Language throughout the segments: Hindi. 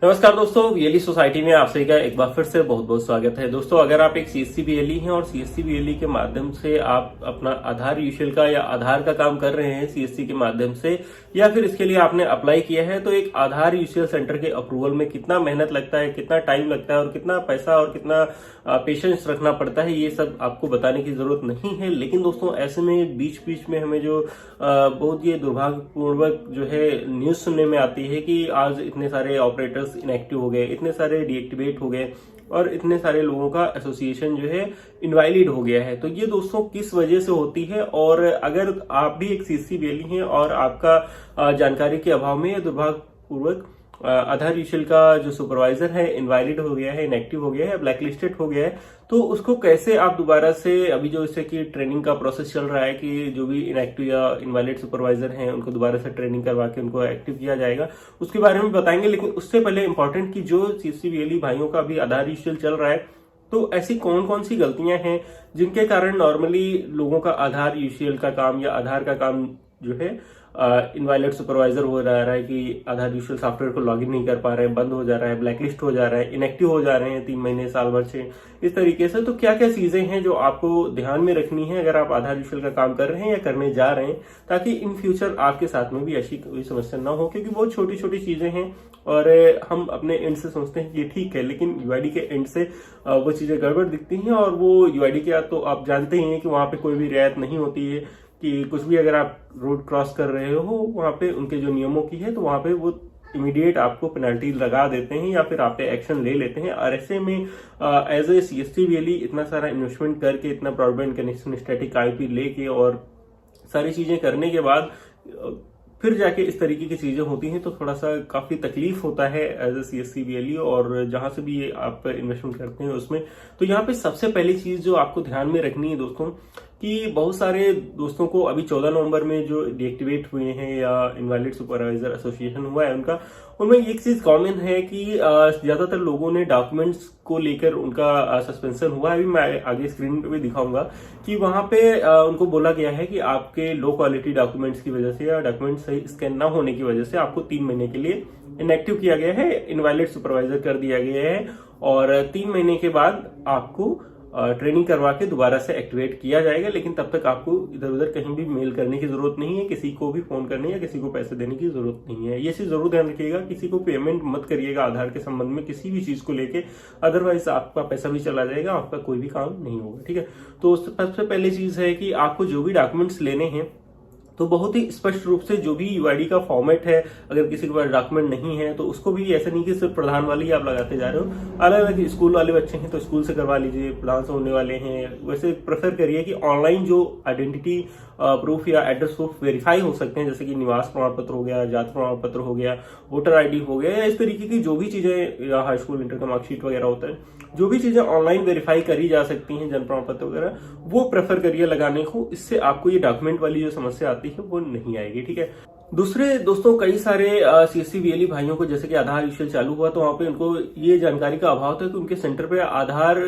नमस्कार दोस्तों, वीएलई सोसाइटी में आप सभी का एक बार फिर से बहुत बहुत स्वागत है। दोस्तों, अगर आप एक सीएससी वीएलई हैं और सीएससी वीएलई के माध्यम से आप अपना आधार यूशियल का या आधार का काम कर रहे हैं सीएससी के माध्यम से, या फिर इसके लिए आपने अप्लाई किया है, तो एक आधार यूशियल सेंटर के अप्रूवल में कितना मेहनत लगता है, कितना टाइम लगता है और कितना पैसा और कितना पेशेंस रखना पड़ता है, ये सब आपको बताने की जरूरत नहीं है। लेकिन दोस्तों, ऐसे में बीच बीच में हमें जो बहुत ये दुर्भाग्यपूर्वक जो है न्यूज सुनने में आती है कि आज इतने सारे ऑपरेटर्स इनएक्टिव हो गए, इतने सारे डीएक्टिवेट हो गए और इतने सारे लोगों का एसोसिएशन जो है इनवैलिड हो गया है। तो ये दोस्तों किस वजह से होती है, और अगर आप भी एक सीएससी वीएलई हैं और आपका जानकारी के अभाव में दुर्भाग्यपूर्वक आधार यूशियल का जो सुपरवाइजर है इनवैलिड हो गया है, इनएक्टिव हो गया है, ब्लैकलिस्टेड हो गया है, तो उसको कैसे आप दोबारा से, अभी जो इससे कि ट्रेनिंग का प्रोसेस चल रहा है कि जो भी इनएक्टिव या इनवैलिड सुपरवाइजर हैं उनको दोबारा से ट्रेनिंग करवा के उनको एक्टिव किया जाएगा, उसके बारे में बताएंगे। लेकिन उससे पहले इंपॉर्टेंट कि जो सीएससी वीएलई भाइयों का अभी आधार यूशियल चल रहा है, तो ऐसी कौन कौन सी गलतियां हैं जिनके कारण नॉर्मली लोगों का आधार यूशियल का काम या आधार का काम जो है इनवैलिड सुपरवाइजर हो जा रहा है कि आधार यूशियल सॉफ्टवेयर को लॉगिन नहीं कर पा रहे हैं, बंद हो जा रहा है, ब्लैकलिस्ट हो जा रहा है, इनएक्टिव हो जा रहे हैं 3 महीने साल भर से, इस तरीके से। तो क्या क्या चीजें हैं जो आपको ध्यान में रखनी है अगर आप आधार यूशियल का काम कर रहे हैं या करने जा रहे हैं, ताकि इन फ्यूचर आपके साथ में भी ऐसी कोई समस्या ना हो। क्योंकि बहुत छोटी छोटी चीजें हैं और हम अपने एंड से सोचते हैं कि ये ठीक है, लेकिन यूआईडी के एंड से वो चीजें गड़बड़ दिखती हैं। और वो यूआईडी के तो आप जानते ही हैं कि वहां पे कोई भी रियायत नहीं होती है कि कुछ भी अगर आप रोड क्रॉस कर रहे हो वहां पे उनके जो नियमों की है, तो वहां पे वो इमीडिएट आपको पेनल्टी लगा देते हैं या फिर आप पे एक्शन ले लेते हैं। और ऐसे में एज ए सीएससी वीएलई इतना सारा इन्वेस्टमेंट करके, इतना ब्रॉडबैंड कनेक्शन, स्टैटिक आईपी लेके और सारी चीजें करने के बाद फिर जाके इस तरीके की चीजें होती हैं, तो थोड़ा सा काफी तकलीफ होता है एज ए सीएससी वीएलई और जहां से भी आप इन्वेस्टमेंट करते हैं उसमें। तो यहाँ पे सबसे पहली चीज जो आपको ध्यान में रखनी है दोस्तों, कि बहुत सारे दोस्तों को अभी 14 नवंबर में जो डीएक्टिवेट हुए हैं या इनवैलिड सुपरवाइजर एसोसिएशन हुआ है उनका, उनमें एक चीज कॉमन है कि ज्यादातर लोगों ने डॉक्यूमेंट्स को लेकर उनका सस्पेंशन हुआ है। अभी मैं आगे स्क्रीन पे भी दिखाऊंगा कि वहां पे उनको बोला गया है कि आपके लो क्वालिटी डॉक्यूमेंट्स की वजह से या डॉक्यूमेंट सही स्कैन ना होने की वजह से आपको 3 महीने के लिए इनएक्टिव किया गया है, इनवैलिड सुपरवाइजर कर दिया गया है, और 3 महीने के बाद आपको ट्रेनिंग करवा के दोबारा से एक्टिवेट किया जाएगा। लेकिन तब तक आपको इधर उधर कहीं भी मेल करने की जरूरत नहीं है, किसी को भी फोन करने या किसी को पैसे देने की जरूरत नहीं है। ये चीज जरूर ध्यान रखिएगा, किसी को पेमेंट मत करिएगा आधार के संबंध में किसी भी चीज को लेके, अदरवाइज आपका पैसा भी चला जाएगा, आपका कोई भी काम नहीं होगा। ठीक है, तो सबसे पहली चीज है कि आपको जो भी डॉक्यूमेंट्स लेने हैं तो बहुत ही स्पष्ट रूप से जो भी यूआईडी का फॉर्मेट है, अगर किसी के पास डॉक्यूमेंट नहीं है तो उसको भी ऐसा नहीं कि सिर्फ प्रधान वाले ही आप लगाते जा रहे हो। अलग अलग स्कूल वाले बच्चे हैं तो स्कूल से करवा लीजिए, प्रधान से होने वाले हैं वैसे प्रेफर करिए कि ऑनलाइन जो आइडेंटिटी प्रूफ या एड्रेस प्रूफ वेरीफाई हो सकते हैं, जैसे कि निवास प्रमाण पत्र हो गया, जाति प्रमाण पत्र हो गया, वोटर आईडी हो गया, या इस तरीके की जो भी चीजें, या हाई स्कूल इंटर का मार्कशीट वगैरह होता है, जो भी चीजें ऑनलाइन वेरीफाई करी जा सकती हैं, जन्म प्रमाण पत्र वगैरह, वो प्रेफर करिए लगाने को। इससे आपको ये डॉक्यूमेंट वाली जो समस्या आती है वो नहीं आएगी। ठीक है, दूसरे दोस्तों, कई सारे सीएससी वीएलई भाइयों को जैसे कि आधार यूशियल चालू हुआ तो वहां पे उनको ये जानकारी का अभाव था कि उनके सेंटर पे आधार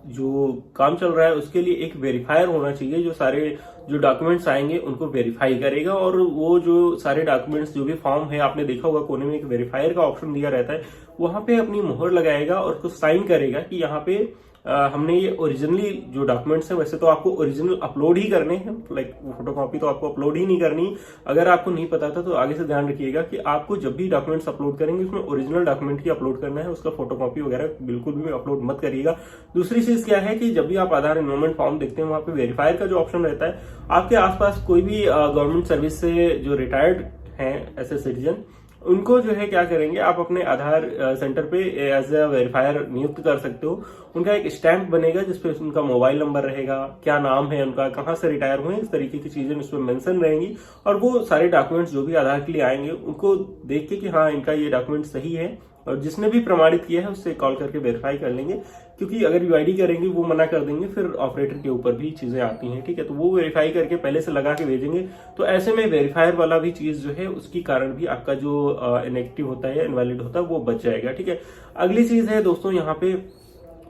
जो काम चल रहा है उसके लिए एक वेरीफायर होना चाहिए, जो सारे जो डॉक्यूमेंट्स आएंगे उनको वेरीफाई करेगा, और वो जो सारे डॉक्यूमेंट्स जो भी फॉर्म है, आपने देखा होगा कोने में एक वेरीफायर का ऑप्शन दिया रहता है, वहां पे अपनी मोहर लगाएगा और उसको साइन करेगा कि यहाँ पे हमने ये ओरिजिनली जो डॉक्यूमेंट्स हैं, वैसे तो आपको ओरिजिनल अपलोड ही करने हैं, लाइक फोटोकॉपी तो आपको अपलोड ही नहीं करनी। अगर आपको नहीं पता था तो आगे से ध्यान रखिएगा कि आपको जब भी डॉक्यूमेंट्स अपलोड करेंगे उसमें ओरिजिनल डॉक्यूमेंट ही अपलोड करना है, उसका फोटोकॉपी वगैरह बिल्कुल भी अपलोड मत करिएगा। दूसरी चीज क्या है कि जब भी आप आधार एनरोलमेंट फॉर्म देखते हैं वहां पे वेरीफायर का जो ऑप्शन रहता है, आपके आसपास कोई भी गवर्नमेंट सर्विस से जो रिटायर्ड हैं ऐसे सिटीजन, उनको जो है क्या करेंगे, आप अपने आधार सेंटर पे एज ए वेरीफायर नियुक्त कर सकते हो। उनका एक स्टैंप बनेगा जिसपे उनका मोबाइल नंबर रहेगा, क्या नाम है उनका, कहाँ से रिटायर हुए, इस तरीके की चीजें उसमें मेंशन रहेंगी, और वो सारे डॉक्यूमेंट्स जो भी आधार के लिए आएंगे उनको देख के कि हाँ इनका ये डॉक्यूमेंट सही है, और जिसने भी प्रमाणित किया है उससे कॉल करके वेरीफाई कर लेंगे। क्योंकि अगर यूआईडी करेंगे वो मना कर देंगे, फिर ऑपरेटर के ऊपर भी चीजें आती हैं। ठीक है, तो वो वेरीफाई करके पहले से लगा के भेजेंगे। तो ऐसे में वेरीफायर वाला भी चीज जो है उसकी कारण भी आपका जो इनएक्टिव होता है या इनवैलिड होता है वो बच जाएगा। ठीक है, अगली चीज है दोस्तों यहाँ पे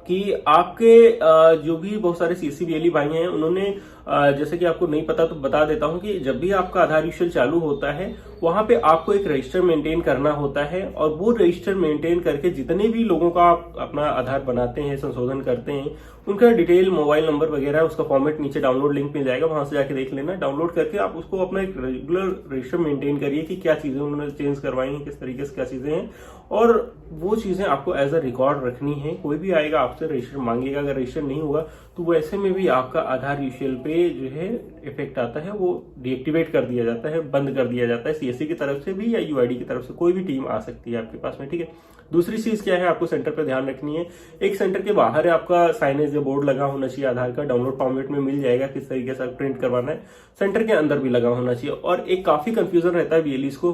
कि आपके जो भी बहुत सारे सीएससी वीएलई भाई हैं उन्होंने जैसे कि आपको नहीं पता तो बता देता हूं कि जब भी आपका आधार यूशल चालू होता है वहां पे आपको एक रजिस्टर मेंटेन करना होता है, और वो रजिस्टर मेंटेन करके जितने भी लोगों का आप अपना आधार बनाते हैं, संशोधन करते हैं, उनका डिटेल, मोबाइल नंबर वगैरह, उसका फॉर्मेट नीचे डाउनलोड लिंक मिल जाएगा, वहां से जाके देख लेना। डाउनलोड करके आप उसको अपना एक रेगुलर रजिस्टर मेंटेन करिए कि क्या चीजें उन्होंने चेंज करवाई हैं, किस तरीके से क्या चीजें हैं, और वो चीजें आपको एज अ रिकॉर्ड रखनी है। कोई भी आएगा आपसे रजिस्टर मांगेगा, अगर रजिस्टर नहीं हुआ तो वैसे में भी आपका आधार यूशल पे जो है इफेक्ट आता है, वो डीएक्टिवेट कर दिया जाता है, बंद कर दिया जाता है। सीएससी की तरफ से भी या यूआईडी की तरफ से कोई भी टीम आ सकती है आपके पास में, ठीक है। दूसरी चीज क्या है, आपको सेंटर पे ध्यान रखनी है, एक सेंटर के बाहर आपका साइनेज या बोर्ड लगा होना चाहिए आधार का, डाउनलोड फॉर्मेट में मिल जाएगा किस तरीके से प्रिंट करवाना है। सेंटर के अंदर भी लगा होना चाहिए। और एक काफी कंफ्यूजन रहता है बीएलईस को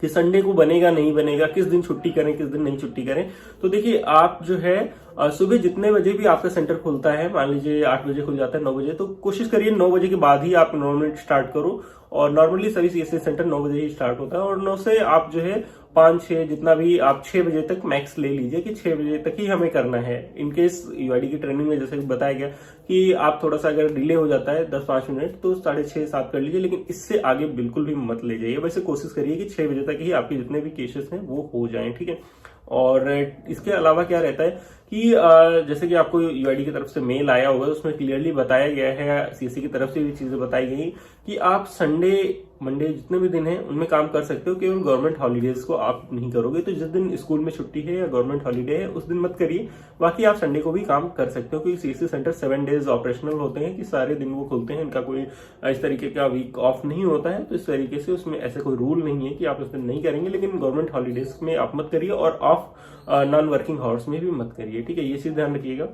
कि संडे को बनेगा नहीं बनेगा, किस दिन छुट्टी करें किस दिन नहीं छुट्टी करें। तो देखिए, आप जो है सुबह जितने बजे भी आपका सेंटर खुलता है, मान लीजिए 8 बजे खुल जाता है, 9 बजे, तो कोशिश करिए 9 बजे के बाद ही आप एनरोलमेंट स्टार्ट करो। और नॉर्मली सभी सीएससी सेंटर 9 बजे ही स्टार्ट होता है, और 9 से आप जो है 5-6 जितना भी आप 6 बजे तक मैक्स ले लीजिए कि 6 बजे तक ही हमें करना है। इनकेस यूआईडी की ट्रेनिंग में जैसे बताया गया कि आप थोड़ा सा अगर डिले हो जाता है 10-5 मिनट तो 6:30-7 कर लीजिए, लेकिन इससे आगे बिल्कुल भी मत ले जाइए। वैसे कोशिश करिए कि 6 बजे तक ही आपके जितने भी केसेस हैं वो हो जाएं, ठीक है। और इसके अलावा क्या रहता है कि जैसे कि आपको यूआईडी की तरफ से मेल आया होगा, तो उसमें क्लियरली बताया गया है, सीएससी की तरफ से भी चीजें बताई गई कि आप संडे, मंडे जितने भी दिन हैं उनमें काम कर सकते हो, केवल गवर्नमेंट हॉलीडेज को आप नहीं करोगे। तो जिस दिन स्कूल में छुट्टी है या गवर्नमेंट हॉलीडे है उस दिन मत करिए, बाकी आप संडे को भी काम कर सकते हो, क्योंकि सीएससी सेंटर 7 डेज ऑपरेशनल होते हैं कि सारे दिन वो खुलते हैं, इनका कोई इस तरीके का वीक ऑफ नहीं होता है। तो इस तरीके से उसमें ऐसे कोई रूल नहीं है कि आप उस दिन नहीं करेंगे, लेकिन गवर्नमेंट हॉलीडेज में आप मत करिए और ऑफ नॉन वर्किंग आवर्स में भी मत करिए, ठीक है। ये चीज ध्यान रखिएगा।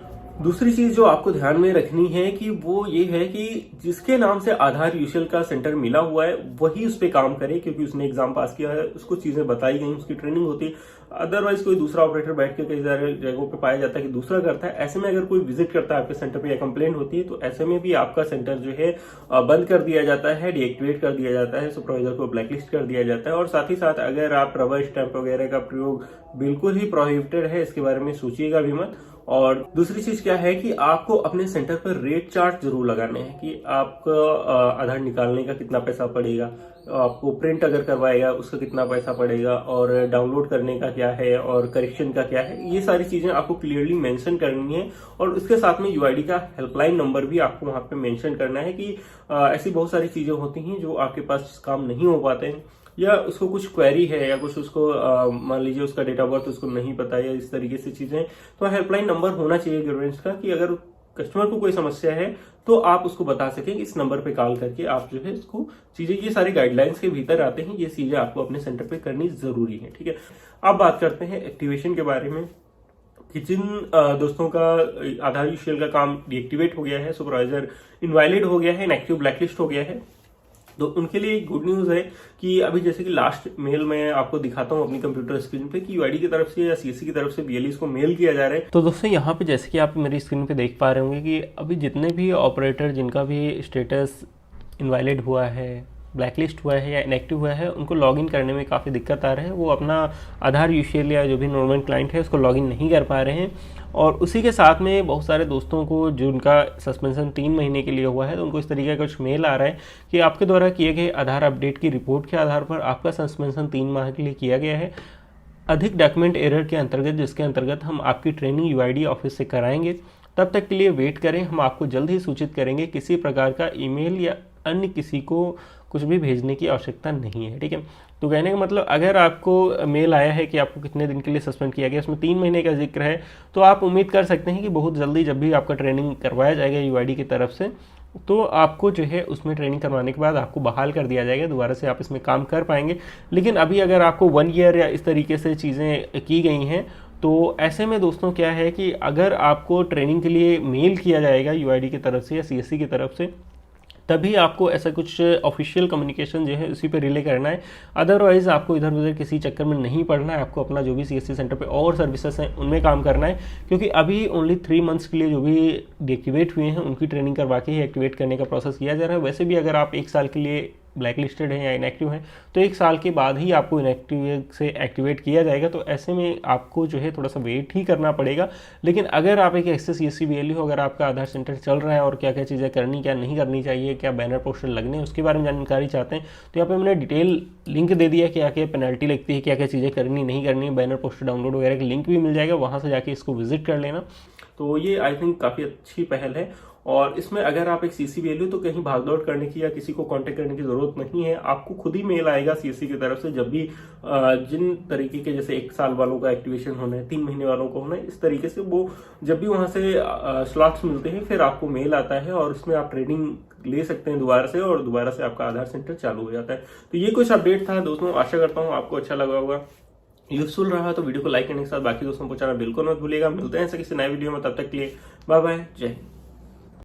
दूसरी चीज जो आपको ध्यान में रखनी है कि वो ये है कि जिसके नाम से आधार यूशल का सेंटर मिला हुआ है वही उस पर काम करे, क्योंकि उसने एग्जाम पास किया है, उसको चीजें बताई गई, उसकी ट्रेनिंग होती है। अदरवाइज कोई दूसरा ऑपरेटर बैठ के कई सारे जगहों पे पाया जाता है कि दूसरा करता है। ऐसे में अगर कोई विजिट करता है आपके सेंटर पे या कंप्लेंट होती है, तो ऐसे में भी आपका सेंटर जो है बंद कर दिया जाता है, डीएक्टिवेट कर दिया जाता है, सुपरवाइजर को ब्लैकलिस्ट कर दिया जाता है। और साथ ही साथ अगर आप रबर स्टैंप वगैरह का प्रयोग बिल्कुल ही प्रोहिबिटेड है, इसके बारे में सोचिएगा भी मत। और दूसरी चीज क्या है कि आपको अपने सेंटर पर रेट चार्ट जरूर लगाने हैं कि आपका आधार निकालने का कितना पैसा पड़ेगा, आपको प्रिंट अगर करवाएगा उसका कितना पैसा पड़ेगा, और डाउनलोड करने का क्या है, और करेक्शन का क्या है। ये सारी चीजें आपको क्लियरली मेंशन करनी है। और उसके साथ में यूआईडी का हेल्पलाइन नंबर भी आपको वहां पे मेंशन करना है कि ऐसी बहुत सारी चीजें होती हैं जो आपके पास काम नहीं हो पाते हैं, या उसको कुछ क्वेरी है, या कुछ उसको मान लीजिए उसका डेट ऑफ बर्थ उसको नहीं पता, या इस तरीके से चीजें। तो हेल्पलाइन नंबर होना चाहिए गवर्नमेंट का कि अगर कस्टमर को कोई समस्या है तो आप उसको बता सकें, इस नंबर पे कॉल करके आप जो है इसको चीजें, ये सारी गाइडलाइंस के भीतर आते हैं, ये चीजें आपको अपने सेंटर पे करनी जरूरी है, ठीक है। अब बात करते हैं एक्टिवेशन के बारे में कि जिन दोस्तों का आधार यूशल का काम डीएक्टिवेट हो गया है, सुपरवाइजर इनवैलिड हो गया है, इनएक्टिव ब्लैकलिस्ट हो गया है, तो उनके लिए गुड न्यूज है कि अभी जैसे कि लास्ट मेल में आपको दिखाता हूं अपनी कंप्यूटर स्क्रीन पे कि यूआईडी की तरफ से या सीएससी की तरफ से बीएलईस को मेल किया जा रहा है। तो दोस्तों यहाँ पे जैसे कि आप मेरी स्क्रीन पे देख पा रहे होंगे कि अभी जितने भी ऑपरेटर जिनका भी स्टेटस इनवैलिड हुआ है, ब्लैकलिस्ट हुआ है या इनएक्टिव हुआ है, उनको लॉगिन करने में काफ़ी दिक्कत आ रहा है। वो अपना आधार यूशल या जो भी नॉर्मल क्लाइंट है उसको लॉगिन नहीं कर पा रहे हैं। और उसी के साथ में बहुत सारे दोस्तों को जिनका सस्पेंशन 3 महीने के लिए हुआ है, तो उनको इस तरीके का कुछ मेल आ रहा है कि आपके द्वारा किए गए आधार अपडेट की रिपोर्ट के आधार पर आपका सस्पेंशन 3 माह के लिए किया गया है, अधिक डॉक्यूमेंट एरर के अंतर्गत, जिसके अंतर्गत हम आपकी ट्रेनिंग यूआईडी ऑफिस से कराएंगे। तब तक के लिए वेट करें, हम आपको जल्द ही सूचित करेंगे। किसी प्रकार का ईमेल या अन्य किसी को कुछ भी भेजने की आवश्यकता नहीं है, ठीक है। तो कहने का मतलब, अगर आपको मेल आया है कि आपको कितने दिन के लिए सस्पेंड किया गया, उसमें 3 महीने का जिक्र है, तो आप उम्मीद कर सकते हैं कि बहुत जल्दी जब भी आपका ट्रेनिंग करवाया जाएगा यूआईडी की तरफ से, तो आपको जो है उसमें ट्रेनिंग करवाने के बाद आपको बहाल कर दिया जाएगा, दोबारा से आप इसमें काम कर पाएंगे। लेकिन अभी अगर आपको 1 ईयर या इस तरीके से चीज़ें की गई हैं, तो ऐसे में दोस्तों क्या है कि अगर आपको ट्रेनिंग के लिए मेल किया जाएगा यूआईडी की तरफ से या सीएससी की तरफ से, तभी आपको ऐसा कुछ ऑफिशियल कम्युनिकेशन जो है उसी पे रिले करना है। अदरवाइज आपको इधर उधर किसी चक्कर में नहीं पड़ना है। आपको अपना जो भी सीएससी सेंटर पे और सर्विसेज हैं उनमें काम करना है, क्योंकि अभी ओनली 3 मंथ्स के लिए जो भी डीएक्टिवेट हुए हैं उनकी ट्रेनिंग करवा के ही एक्टिवेट करने का प्रोसेस किया जा रहा है। वैसे भी अगर आप 1 साल के लिए ब्लैक लिस्टेड हैं या इनएक्टिव हैं तो 1 साल के बाद ही आपको इनएक्टिव से एक्टिवेट किया जाएगा। तो ऐसे में आपको जो है थोड़ा सा वेट ही करना पड़ेगा। लेकिन अगर आप एक एक्सेस CSC BLE हो, अगर आपका आधार सेंटर चल रहा है और क्या क्या चीज़ें करनी क्या नहीं करनी चाहिए, क्या बैनर पोस्टर लगने उसके बारे में जानकारी चाहते हैं तो यहाँ पे मैंने डिटेल लिंक दे दिया क्या क्या पेनल्टी लगती है, क्या क्या चीज़ें करनी नहीं करनी, बैनर पोस्टर डाउनलोड वगैरह का लिंक भी मिल जाएगा, वहाँ से जाके इसको विजिट कर लेना। तो ये आई थिंक काफ़ी अच्छी पहल है और इसमें अगर आप एक CSC BLE हो तो कहीं भागदौड़ करने की या किसी को कांटेक्ट करने की जरूरत नहीं है। आपको खुद ही मेल आएगा CSC की तरफ से जब भी जिन तरीके के जैसे 1 साल वालों का एक्टिवेशन होना है, 3 महीने वालों को होना है, इस तरीके से वो जब भी वहां से स्लॉट्स मिलते हैं फिर आपको मेल आता है और इसमें आप ट्रेनिंग ले सकते हैं दोबारा से और दोबारा से आपका आधार सेंटर चालू हो जाता है। तो ये कुछ अपडेट था दोस्तों, आशा करता हूँ आपको अच्छा लगा होगा, यूजफुल रहा तो वीडियो को लाइक करने के साथ बाकी दोस्तों को पहुंचाना बिल्कुल मत भूलिएगा। मिलते हैं ऐसे किसी नए वीडियो में, तब तक के लिए बाय बाय, जय हिंद।